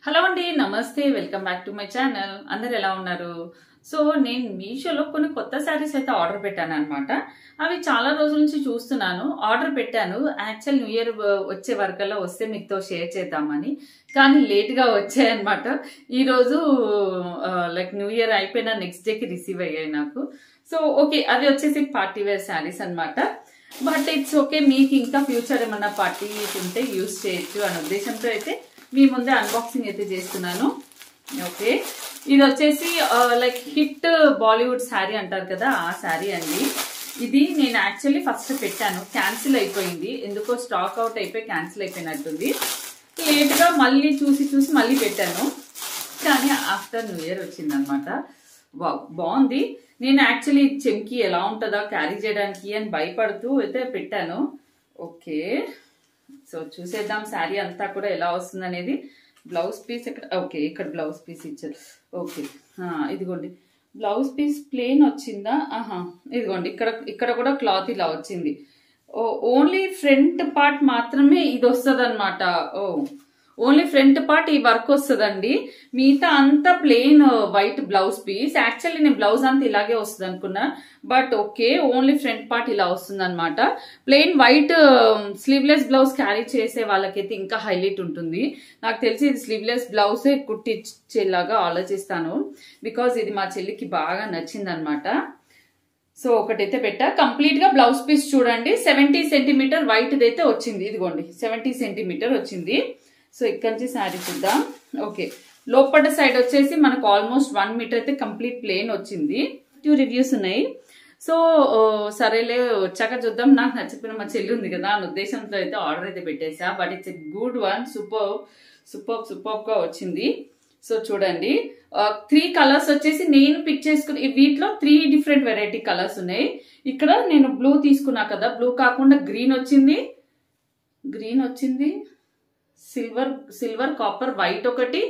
Hello అండి, నమస్తే. Welcome back to my channel. అందరు ఎలా ఉన్నారు? సో నేను మీషోలో కొన్ని కొత్త శారీస్ అయితే ఆర్డర్ పెట్టాను అనమాట. అవి చాలా రోజుల నుంచి చూస్తున్నాను, ఆర్డర్ పెట్టాను. యాక్చువల్ న్యూ ఇయర్ వచ్చే వరకల్లా వస్తే మీతో షేర్ చేద్దామని, కానీ లేట్గా వచ్చాయన్నమాట. ఈరోజు లైక్ న్యూ ఇయర్ అయిపోయిన నెక్స్ట్ డేకి రిసీవ్ అయ్యాయి నాకు. సో ఓకే, అవి వచ్చేసి పార్టీ వేర్ శారీస్ అనమాట. బట్ ఇట్స్ ఓకే, మీకు ఇంకా ఫ్యూచర్ ఏమన్నా పార్టీ ఉంటే యూజ్ చేయొచ్చు అనే ఉద్దేశంతో అయితే మీ ముందే అన్బాక్సింగ్ అయితే చేస్తున్నాను. ఓకే, ఇది వచ్చేసి లైక్ హిట్ బాలీవుడ్ శారీ అంటారు కదా, ఆ శారీ అండి. ఇది నేను యాక్చువల్లీ ఫస్ట్ పెట్టాను, క్యాన్సిల్ అయిపోయింది. ఎందుకో స్టాక్ అవుట్ అయిపోయి క్యాన్సిల్ అయిపోయినట్టుంది. లేట్గా మళ్ళీ చూసి మళ్ళీ పెట్టాను, కానీ ఆఫ్టర్ న్యూ ఇయర్ వచ్చింది అనమాట. బాగుంది. నేను యాక్చువల్లీ చెంకి ఎలా ఉంటుందో క్యారీ చేయడానికి అని భయపడుతూ అయితే పెట్టాను. ఓకే, సో చూసేద్దాం శారీ అంతా కూడా ఎలా వస్తుంది అనేది. బ్లౌజ్ పీస్ ఇక్కడ, ఓకే ఇక్కడ బ్లౌజ్ పీస్ ఇచ్చారు. ఓకే, ఇదిగోండి బ్లౌజ్ పీస్ ప్లెయిన్ వచ్చిందా? ఇదిగోండి ఇక్కడ కూడా క్లాత్ ఇలా వచ్చింది. ఓన్లీ ఫ్రంట్ పార్ట్ మాత్రమే ఇది వస్తుంది అనమాట. ఓన్లీ ఫ్రంట్ పార్ట్ ఈ వర్క్ వస్తుందండి, మిగతా అంతా plain white blouse piece. Actually నేను బ్లౌజ్ అంతా ఇలాగే వస్తుంది అనుకున్నా, but okay only front part ఇలా వస్తుంది అనమాట. Plain white sleeveless blouse carry చేసే వాళ్ళకైతే ఇంకా హైలైట్ ఉంటుంది. నాకు తెలిసి ఇది స్లీవ్లెస్ బ్లౌజే కుట్టించేలాగా ఆలోచిస్తాను, బికాజ్ ఇది మా చెల్లికి బాగా నచ్చింది అనమాట. సో ఒకటైతే పెట్టా. కంప్లీట్ గా బ్లౌజ్ పీస్ చూడండి, 70 సెంటీమీటర్ వైట్ అయితే వచ్చింది. ఇదిగోండి 70 సెంటీమీటర్ వచ్చింది. సో ఇక్కడ నుంచి శారీ చూద్దాం. ఓకే, లోపల సైడ్ వచ్చేసి మనకు ఆల్మోస్ట్ 1 మీటర్ అయితే కంప్లీట్ ప్లేన్ వచ్చింది. 2 రివ్యూస్ ఉన్నాయి. సో సరేలే వచ్చాక చూద్దాం. నాకు నచ్చిపోయిన మా చెల్లి ఉంది కదా అనే ఉద్దేశంతో అయితే ఆర్డర్ అయితే పెట్టేసా. But it's a good one, super గా వచ్చింది. సో చూడండి, 3 కలర్స్ వచ్చేసి నేను పిక్ చేసుకుని, వీటిలో 3 డిఫరెంట్ వెరైటీ కలర్స్ ఉన్నాయి. ఇక్కడ నేను బ్లూ తీసుకున్నా కదా, బ్లూ కాకుండా గ్రీన్ వచ్చింది, సిల్వర్ కాపర్ వైట్ ఒకటి,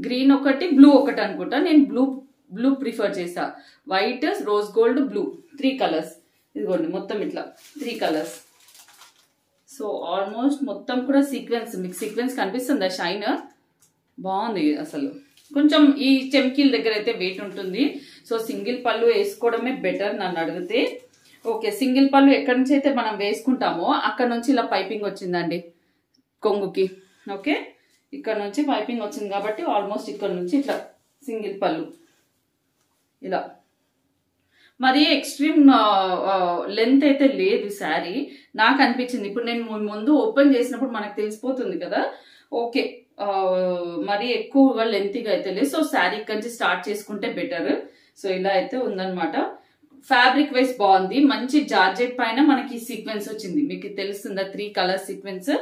గ్రీన్ ఒకటి, బ్లూ ఒకటి అనుకుంటా. నేను బ్లూ ప్రిఫర్ చేసా. White, rose gold, blue, 3 colours. ఇదిగోండి మొత్తం ఇట్లా 3 కలర్స్. సో ఆల్మోస్ట్ మొత్తం కూడా సీక్వెన్స్, మీకు సీక్వెన్స్ కనిపిస్తుందా? షైన్ బాగుంది అసలు. కొంచెం ఈ చెమ్కీల దగ్గర అయితే వెయిట్ ఉంటుంది. సో సింగిల్ పళ్ళు వేసుకోవడమే బెటర్ నన్ను అడిగితే. ఓకే, సింగిల్ పళ్ళు ఎక్కడి నుంచి అయితే మనం వేసుకుంటామో అక్కడ నుంచి ఇలా పైపింగ్ వచ్చిందండి కొంగుకి. ఓకే, ఇక్కడ నుంచి పైపింగ్ వచ్చింది కాబట్టి ఆల్మోస్ట్ ఇక్కడ నుంచి ఇట్లా సింగిల్ పళ్ళు ఇలా. మరి ఎక్స్ట్రీమ్ లెంత్ అయితే లేదు శారీ నాకు అనిపించింది. ఇప్పుడు నేను ముందు ఓపెన్ చేసినప్పుడు మనకు తెలిసిపోతుంది కదా. ఓకే, మరి ఎక్కువగా లెంతీగా అయితే లేదు. సో శారీ ఇక్కడ నుంచి స్టార్ట్ చేసుకుంటే బెటర్. సో ఇలా అయితే ఉందన్నమాట. ఫ్యాబ్రిక్ వైజ్ బాగుంది, మంచి జార్జెట్ పైన మనకి సీక్వెన్స్ వచ్చింది. మీకు తెలుస్తుందా? 3 కలర్ సీక్వెన్స్.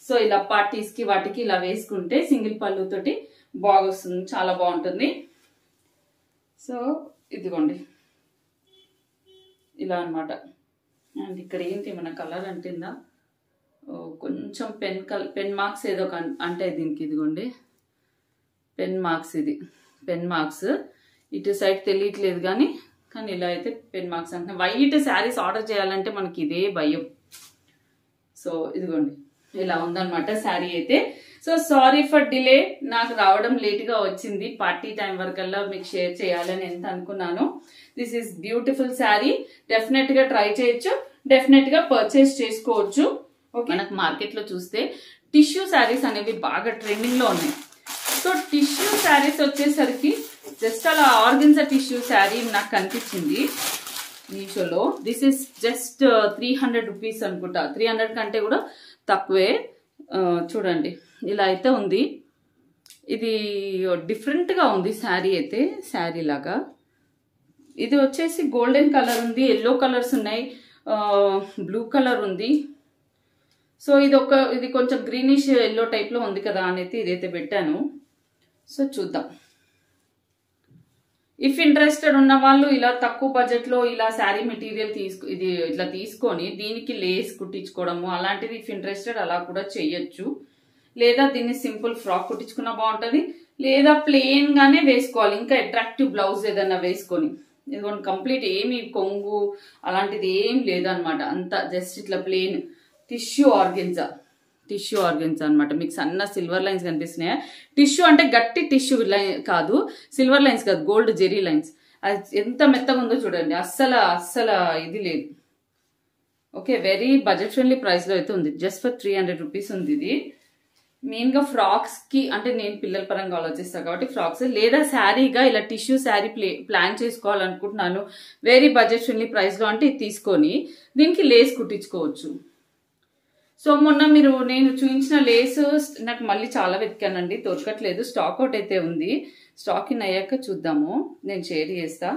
సో ఇలా పార్టీస్ కి వాటికి ఇలా వేసుకుంటే సింగిల్ పళ్ళు తోటి బాగా వస్తుంది, చాలా బాగుంటుంది. సో ఇదిగోండి ఇలా అనమాట. అండ్ ఇక్కడ ఏంటి మన కలర్ అంటుందా, కొంచెం పెన్ మార్క్స్ ఏదో అంటే దీనికి. ఇదిగోండి పెన్ మార్క్స్, ఇది పెన్ మార్క్స్. ఇటు సైడ్ తెలియట్లేదు కానీ ఇలా అయితే పెన్ మార్క్స్ అంటే. వైట్ శారీస్ ఆర్డర్ చేయాలంటే మనకి ఇదే భయం. సో ఇదిగోండి ఇలా ఉందన్నమాట శారీ అయితే. సో సారీ ఫర్ డిలే, నాకు రావడం లేట్ గా వచ్చింది. పార్టీ టైం వరకల్లా మీకు షేర్ చేయాలని ఎంత అనుకున్నాను. This is beautiful sari, definite గా ట్రై చేయొచ్చు, డెఫినెట్ గా పర్చేస్ చేసుకోవచ్చు. ఓకే, మనకు మార్కెట్ లో చూస్తే టిష్యూ శారీస్ అనేవి బాగా ట్రెండింగ్ లో ఉన్నాయి. సో టిష్యూ శారీస్ వచ్చేసరికి జస్ట్ అలా ఆర్గన్జా టిష్యూ శారీ నాకు కనిపించింది మీషోలో. దిస్ ఇస్ జస్ట్ 300 రూపీస్ అనుకుంటా, 300 కంటే కూడా తక్కువే. చూడండి ఇలా అయితే ఉంది. ఇది డిఫరెంట్ గా ఉంది శారీ అయితే, శారీ లాగా. ఇది వచ్చేసి గోల్డెన్ కలర్ ఉంది, ఎల్లో కలర్స్ ఉన్నాయి, బ్లూ కలర్ ఉంది. సో ఇది కొంచెం గ్రీనిష్ ఎల్లో టైప్ లో ఉంది కదా అనేది ఇదైతే పెట్టాను. సో చూద్దాం. ఇఫ్ ఇంట్రెస్టెడ్ ఉన్న వాళ్ళు ఇలా తక్కువ బడ్జెట్ లో ఇలా శారీ మెటీరియల్ ఇది ఇట్లా తీసుకొని దీనికి లేస్ కుట్టించుకోవడము అలాంటిది, ఇఫ్ ఇంట్రెస్టెడ్ అలా కూడా చెయ్యొచ్చు. లేదా దీన్ని సింపుల్ ఫ్రాక్ కుట్టించుకున్నా బాగుంటది, లేదా ప్లెయిన్ గానే వేసుకోవాలి, ఇంకా అట్రాక్టివ్ బ్లౌజ్ ఏదన్నా వేసుకొని. ఇదిగోండి కంప్లీట్ ఏమి కొంగు అలాంటిది ఏం లేదనమాట, అంతా జస్ట్ ఇట్లా plain tissue organza. Tissue organs అనమాట. మీకు సన్న సిల్వర్ లైన్స్ కనిపిస్తున్నాయా? టిష్యూ అంటే గట్టి టిష్యూ లైన్ కాదు, సిల్వర్ లైన్స్ కాదు, గోల్డ్ జెరీ లైన్స్. అది ఎంత మెత్తగా ఉందో చూడండి, అస్సలు ఇది లేదు. ఓకే, వెరీ బడ్జెట్ ఫ్రెండ్లీ ప్రైస్లో అయితే ఉంది. జస్ట్ ఫర్ 300 రూపీస్ ఉంది ఇది. మెయిన్గా ఫ్రాక్స్కి, అంటే నేను పిల్లల పరంగా ఆలోచిస్తాను కాబట్టి ఫ్రాక్స్, లేదా శారీగా ఇలా టిష్యూ శారీ ప్లాన్ చేసుకోవాలనుకుంటున్నాను వెరీ బడ్జెట్ ఫ్రెండ్లీ ప్రైస్లో అంటే ఇది తీసుకొని దీనికి లేస్ కుట్టించుకోవచ్చు. సో మొన్న నేను చూపించిన లేస్ నాకు మళ్ళీ చాలా వెతికానండి, దొరకట్లేదు. స్టాక్ అవుట్ అయితే ఉంది. స్టాక్ ఇన్ అయ్యాక చూద్దాము, నేను షేర్ చేస్తా.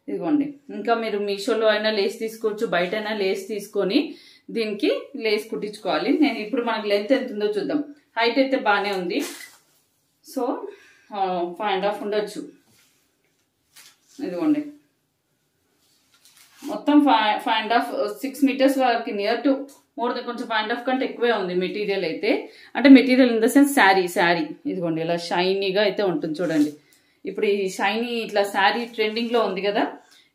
ఇదిగోండి, ఇంకా మీరు మీషోలో అయినా లేస్ తీసుకోవచ్చు, బయట అయినా లేస్ తీసుకొని దీనికి లేస్ కుట్టించుకోవాలి. నేను ఇప్పుడు మనకి లెంత్ ఎంత ఉందో చూద్దాం. హైట్ అయితే బాగానే ఉంది, సో 5.5 ఉండొచ్చు. ఇదిగోండి, మొత్తం 5.5 6 మీటర్స్ వరకు, నియర్ టు మోర్ దెన్, కొంచెం 5.5 కంటే ఎక్కువే ఉంది మెటీరియల్ అయితే. అంటే material in the sense sari. ఇదిగోండి, ఇలా షైనీగా అయితే ఉంటుంది చూడండి. ఇప్పుడు ఈ షైనీ ఇట్లా శారీ ట్రెండింగ్లో ఉంది కదా.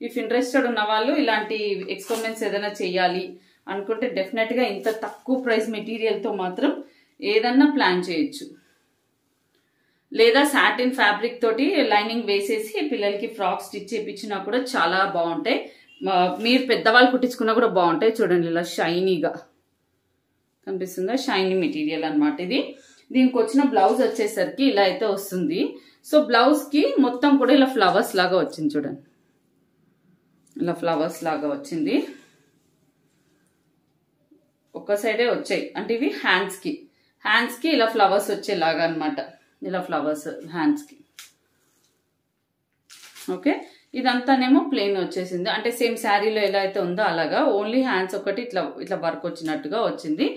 ఇఫ్ ఇంట్రెస్టెడ్ ఉన్న వాళ్ళు ఇలాంటి ఎక్స్పెరిమెంట్స్ ఏదైనా చేయాలి అనుకుంటే డెఫినెట్గా ఇంత తక్కువ ప్రైస్ మెటీరియల్తో మాత్రం ఏదన్నా ప్లాన్ చేయొచ్చు. లేదా సాటిన్ ఫ్యాబ్రిక్ తోటి లైనింగ్ వేసేసి పిల్లలకి ఫ్రాక్ స్టిచ్ చేయించినా కూడా చాలా బాగుంటాయి. మీరు పెద్దవాళ్ళు కుట్టించుకున్నా కూడా బాగుంటాయి. చూడండి, ఇలా షైనీగా కనిపిస్తుందా? షైనీ మెటీరియల్ అనమాట ఇది. దీనికి వచ్చిన బ్లౌజ్ వచ్చేసరికి ఇలా అయితే వస్తుంది. సో బ్లౌజ్ కి మొత్తం కూడా ఇలా ఫ్లవర్స్ లాగా వచ్చింది చూడండి, ఇలా ఫ్లవర్స్ లాగా వచ్చింది. ఒక సైడే వచ్చాయి, అంటే ఇవి హ్యాండ్స్ కి ఇలా ఫ్లవర్స్ వచ్చేలాగా అనమాట. ఇలా ఫ్లవర్స్ హ్యాండ్స్ కి. ఓకే, ఇదంతానేమో ప్లెయిన్ వచ్చేసింది, అంటే సేమ్ శారీలో ఎలా అయితే ఉందో అలాగా, ఓన్లీ హ్యాండ్స్ ఒకటి ఇట్లా వర్క్ వచ్చినట్టుగా వచ్చింది.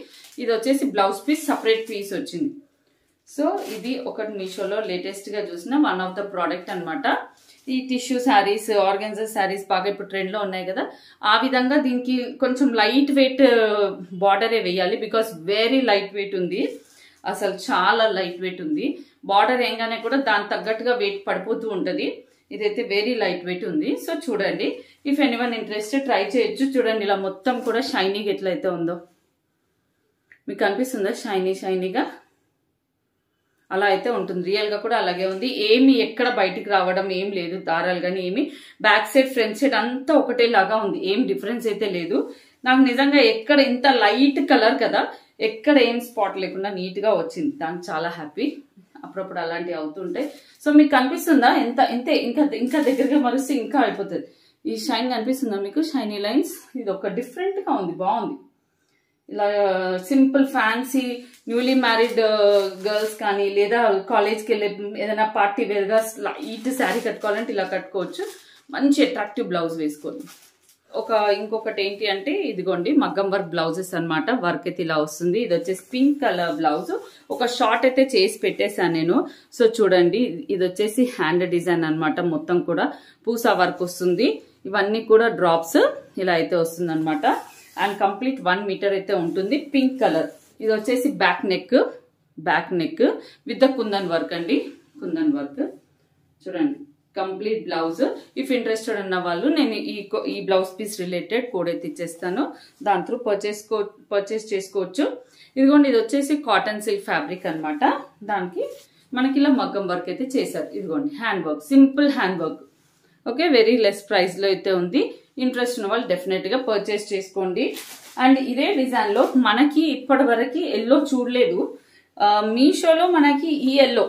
ఇది వచ్చేసి బ్లౌజ్ పీస్, సపరేట్ పీస్ వచ్చింది. సో ఇది ఒకటి మీషోలో లేటెస్ట్ గా చూసిన వన్ ఆఫ్ ద ప్రోడక్ట్ అనమాట. ఈ టిష్యూ శారీస్, ఆర్గెన్జా శారీస్ బాగా ఇప్పుడు ట్రెండ్ లో ఉన్నాయి కదా, ఆ విధంగా దీనికి కొంచెం లైట్ వెయిట్ బార్డరే వేయాలి. బికాస్ వెరీ లైట్ వెయిట్ ఉంది, అసలు చాలా లైట్ వెయిట్ ఉంది. బార్డర్ ఏంగానే కూడా దాని తగ్గట్టుగా వెయిట్ పడిపోతూ ఉంటది. ఇదైతే వెరీ లైట్ వెయిట్ ఉంది. సో చూడండి, ఇఫ్ ఎనీవన్ ఇంట్రెస్టెడ్ ట్రై చేయొచ్చు. చూడండి, ఇలా మొత్తం కూడా షైనీగా ఎట్లయితే ఉందో మీకు కనిపిస్తుందా? షైనీగా అలా అయితే ఉంటుంది. రియల్ గా కూడా అలాగే ఉంది. ఏమి ఎక్కడ బయటికి రావడం ఏం లేదు, దారాలు కానీ ఏమి. బ్యాక్ సైడ్, ఫ్రంట్ సైడ్ అంతా ఒకటేలాగా ఉంది, ఏం డిఫరెన్స్ అయితే లేదు. నాకు నిజంగా ఎక్కడ ఇంత లైట్ కలర్ కదా, ఎక్కడ ఏం స్పాట్ లేకుండా నీట్ గా వచ్చింది. దానికి చాలా హ్యాపీ. అప్పుడప్పుడు అలాంటివి అవుతుంటాయి. సో మీకు కనిపిస్తుందా? ఇంతే ఇంకా దగ్గరగా మరిస్తే ఇంకా అయిపోతుంది. ఈ షైన్ కనిపిస్తుందా మీకు? Shiny lines. ఇది ఒక డిఫరెంట్ గా ఉంది, బాగుంది. ఇలా simple fancy newly married girls కానీ, లేదా కాలేజ్కి వెళ్ళే ఏదైనా పార్టీ వేర్గా లైట్ శారీ కట్టుకోవాలంటే ఇలా కట్టుకోవచ్చు. మంచి అట్రాక్టివ్ బ్లౌజ్ వేసుకోండి. ఇంకొకటి ఏంటి అంటే, ఇదిగోండి మగ్గం వర్క్ బ్లౌజెస్ అనమాట. వర్క్ అయితే ఇలా వస్తుంది. ఇది వచ్చేసి పింక్ కలర్ బ్లౌజ్. ఒక షార్ట్ అయితే చేసి పెట్టేశాను నేను. సో చూడండి, ఇది వచ్చేసి హ్యాండ్ డిజైన్ అనమాట. మొత్తం కూడా పూసా వర్క్ వస్తుంది. ఇవన్నీ కూడా డ్రాప్స్ ఇలా అయితే వస్తుంది అనమాట. అండ్ కంప్లీట్ 1 మీటర్ అయితే ఉంటుంది. Pink colour. ఇది వచ్చేసి back neck with the kundan work అండి. కుందన్ వర్క్ చూడండి, కంప్లీట్ బ్లౌజ్. ఇఫ్ ఇంట్రెస్టెడ్ ఉన్న వాళ్ళు నేను ఈ బ్లౌజ్ పీస్ రిలేటెడ్ కోడ్ అయితే ఇచ్చేస్తాను, దాంట్లో పర్చేస్ చేసుకోవచ్చు. ఇదిగోండి, ఇది వచ్చేసి కాటన్ సిల్క్ ఫ్యాబ్రిక్ అనమాట. దానికి మనకి ఇలా మగ్గం వర్క్ అయితే చేశారు. ఇదిగోండి hand work, simple hand work. Okay, very less price లో అయితే ఉంది. ఇంట్రెస్ట్ ఉన్న వాళ్ళు డెఫినెట్ గా పర్చేస్ చేసుకోండి. అండ్ ఇదే డిజైన్ లో మనకి ఇప్పటి వరకు ఎల్లో చూడలేదు మీషోలో. మనకి ఈ ఎల్లో,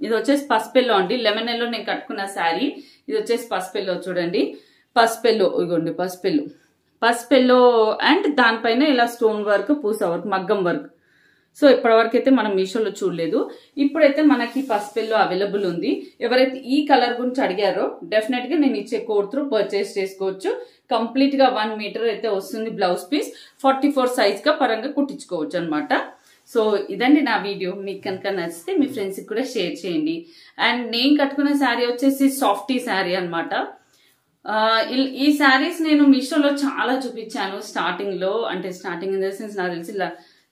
ఇది వచ్చేసి పసుపెల్లో అండి. లెమన్ ఎల్లో నేను కట్టుకున్న శారీ. ఇది వచ్చేసి పసుపెల్లో. చూడండి, పసుపెల్లో. ఇగోండి పసుపెల్లో అండ్ దానిపైన ఇలా స్టోన్ వర్క్, పూసా వర్క్, మగ్గం వర్క్. సో ఇప్పటివరకు అయితే మనం మీషోలో చూడలేదు. ఇప్పుడైతే మనకి పసుపెల్లో అవైలబుల్ ఉంది. ఎవరైతే ఈ కలర్ గురించి అడిగారో డెఫినెట్ గా నేను ఇచ్చే కోడ్ త్రూ పర్చేస్ చేసుకోవచ్చు. కంప్లీట్ గా 1 మీటర్ అయితే వస్తుంది బ్లౌజ్ పీస్. 44 సైజ్ గా పరంగా కుట్టించుకోవచ్చు అనమాట. సో ఇదండి నా వీడియో. మీకు కనుక నచ్చితే మీ ఫ్రెండ్స్ కి కూడా షేర్ చేయండి. అండ్ నేను కట్టుకున్న శారీ వచ్చేసి సాఫ్టీ శారీ అనమాట. ఈ శారీస్ నేను మీషోలో చాలా చూపించాను స్టార్టింగ్ లో. అంటే స్టార్టింగ్ ఇన్ ద సెన్స్ నాకు తెలిసి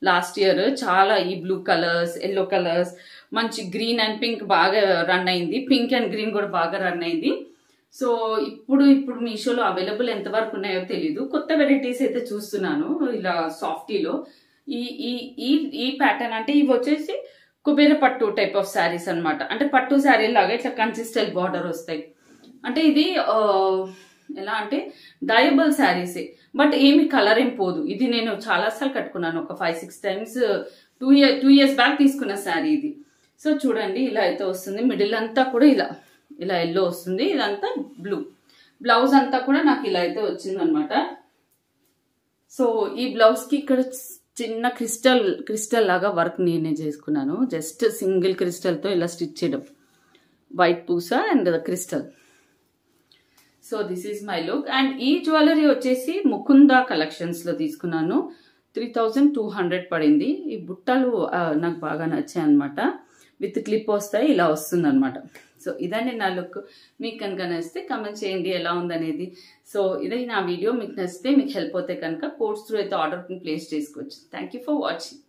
లాస్ట్ ఇయర్ చాలా ఈ బ్లూ కలర్స్, ఎల్లో కలర్స్, మంచి గ్రీన్ అండ్ పింక్ బాగా రన్ అయింది. పింక్ అండ్ గ్రీన్ కూడా బాగా రన్ అయింది. సో ఇప్పుడు మీషోలో అవైలబుల్ ఎంతవరకు ఉన్నాయో తెలీదు. కొత్త వెరైటీస్ అయితే చూస్తున్నాను ఇలా సాఫ్టీలో. ఈ ఈ ఈ ఈ ప్యాటర్న్ అంటే ఇవి వచ్చేసి కుబేర పట్టు టైప్ ఆఫ్ శారీస్ అనమాట. అంటే పట్టు శారీ లాగా ఇట్లా కన్సిస్టెంట్ బార్డర్ వస్తాయి. అంటే ఇది ఎలా అంటే డయబుల్ శారీసే, బట్ ఏమి కలర్ ఏం పోదు. ఇది నేను చాలాసార్లు కట్టుకున్నాను, ఒక 5-6 టైమ్స్. 2 years బ్యాక్ తీసుకున్న శారీ ఇది. సో చూడండి ఇలా అయితే వస్తుంది. మిడిల్ అంతా కూడా ఇలా ఎల్లో వస్తుంది, ఇదంతా బ్లూ. బ్లౌజ్ అంతా కూడా నాకు ఇలా అయితే వచ్చింది అనమాట. సో ఈ బ్లౌజ్ కి ఇక్కడ చిన్న క్రిస్టల్ లాగా వర్క్ నేనే చేసుకున్నాను. జస్ట్ సింగిల్ క్రిస్టల్ తో ఇలా స్టిచ్ చేయడం, వైట్ పూస and crystal. So this is my look. And ఈ జ్యువెలరీ వచ్చేసి ముకుందా కలెక్షన్స్ లో తీసుకున్నాను. 3200 పడింది. ఈ బుట్టలు నాకు బాగా నచ్చాయి అనమాట. విత్ క్లిప్ వస్తాయి, ఇలా వస్తుంది అనమాట. సో ఇదండి నా లుక్. మీకు కనుక నచ్చితే కమెంట్ చేయండి ఎలా ఉందనేది. సో ఇదే నా వీడియో. మీకు నచ్చితే, మీకు హెల్ప్ అవుతే కనుక కోడ్స్ త్రూ అయితే ఆర్డర్ ప్లేస్ చేసుకోవచ్చు. Thank you for watching.